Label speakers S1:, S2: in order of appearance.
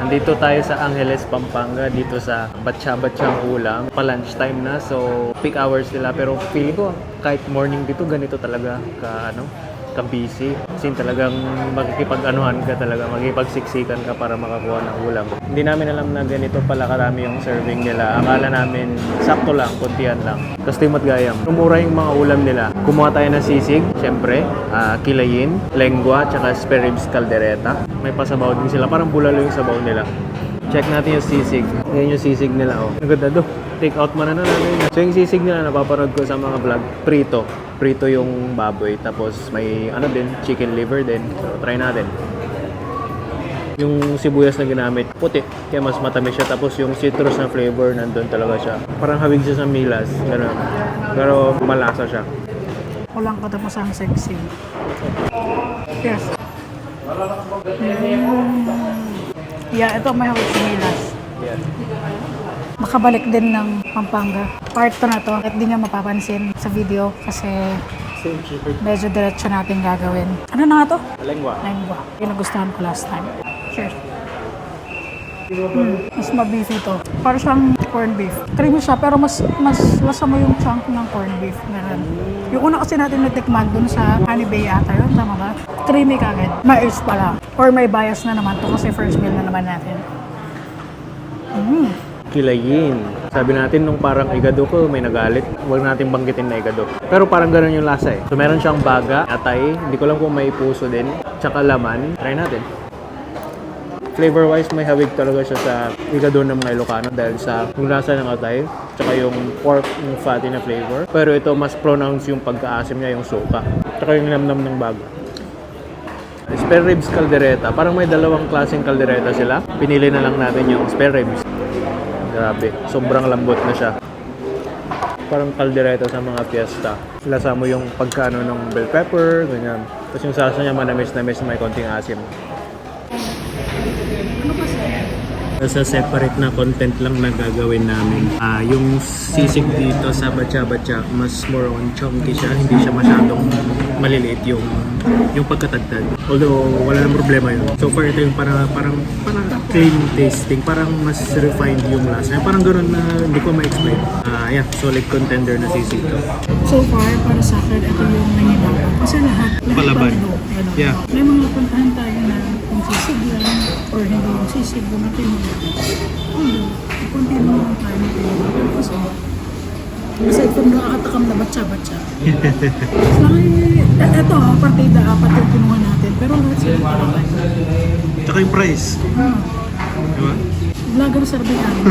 S1: Nandito tayo sa Angeles, Pampanga, dito sa Batcha-Batchang Ulam. Pa-lunch time na, so peak hours nila. Pero feeling ko, kahit morning dito, ganito talaga ka-busy. Kasi talagang makikipag-anuhan ka talaga, makikipagsiksikan ka para makakuha ng ulam. Hindi namin alam na ganito pala karami yung serving nila. Akala namin sakto lang, kuntihan lang. Kasi matgayam. Umura yung mga ulam nila. Kumuha tayo ng sisig, syempre, kilayin, lengua, tsaka spare ribs caldereta. May pasabaw din sila, parang bulalo yung sabaw nila. Check natin yung sisig. Yan yung sisig nila, oh. Ang ganda do. Take out mo na natin. So yung sisig nila, napapanood ko sa mga vlog, prito. Prito yung baboy. Tapos may din, chicken liver din. So try natin. Yung sibuyas na ginamit, puti. Kaya mas matamis siya. Tapos yung citrus na flavor, nandun talaga siya. Parang hawig siya sa milas. Ganun. Pero malasa siya.
S2: Walang katapos ang sexy. Yes. Yeah, ito may hawig sa milas.
S1: Yeah.
S2: Makabalik din ng Pampanga. Part 2 na to. At di nga mapapansin sa video kasi medyo diretso natin gagawin. Ano na nga to?
S1: Lengua.
S2: Lengua. Yung nagustuhan ko last time. Cheers. Mas mabeefy ito. Para siyang corned beef. Creamy siya pero mas lasa mo yung chunk ng corned beef. Meron. Yung una kasi natin natikman dun sa Honey Bay ata yun. Tama ba? Creamy kagad. Mais pala. Or may bias na naman to kasi first meal na naman natin.
S1: Kilayin. Sabi natin nung parang igado ko, may nagalit. Huwag natin banggitin na igado. Pero parang ganun yung lasa eh. So meron siyang baga, atay. Hindi ko lang kung may puso din. Tsaka laman. Try natin. Flavor-wise, may hawig talaga siya sa igado ng mga Ilocano dahil sa yung lasa ng atay. Tsaka yung pork, yung fatty na flavor. Pero ito, mas pronounced yung pagkaasim niya, yung suka. Tsaka yung namnam ng baga. Spare ribs caldereta. Parang may dalawang klaseng caldereta sila. Pinili na lang natin yung spare ribs. Grabe, sobrang lambot na siya. Parang caldereta sa mga fiesta. Lasa mo yung pagkaano ng bell pepper, ganyan. Tapos yung salsa niya manamis-namis, may konting asim. Sa separate na content lang na gagawin namin. Yung sisig dito sa Batcha-Batcha, mas more on chunky siya. Hindi siya masyadong maliliit yung pagkatagtad. Although, wala nang problema yun. So far, ito yung parang clean tasting. Parang mas refined yung lasa. Parang gano'n na hindi ko ma-explain. Yeah, solid contender na sisig to.
S2: So far, para sa akin, ito yung nanginabang. Kasi lahat
S1: Palaban. Yeah.
S2: May mga puntahan tayo na kung sisig lang or hindi yung sisig, bumatin mo. Kunti mo lang tayo na pinag-ibig. Kasi aside from nakakatakam na batcha-batcha. Ito, partida, apat yung pinuha natin. Pero lahat sila talaga.
S1: Tsaka yung price. Diba?
S2: Vlogger survey namin.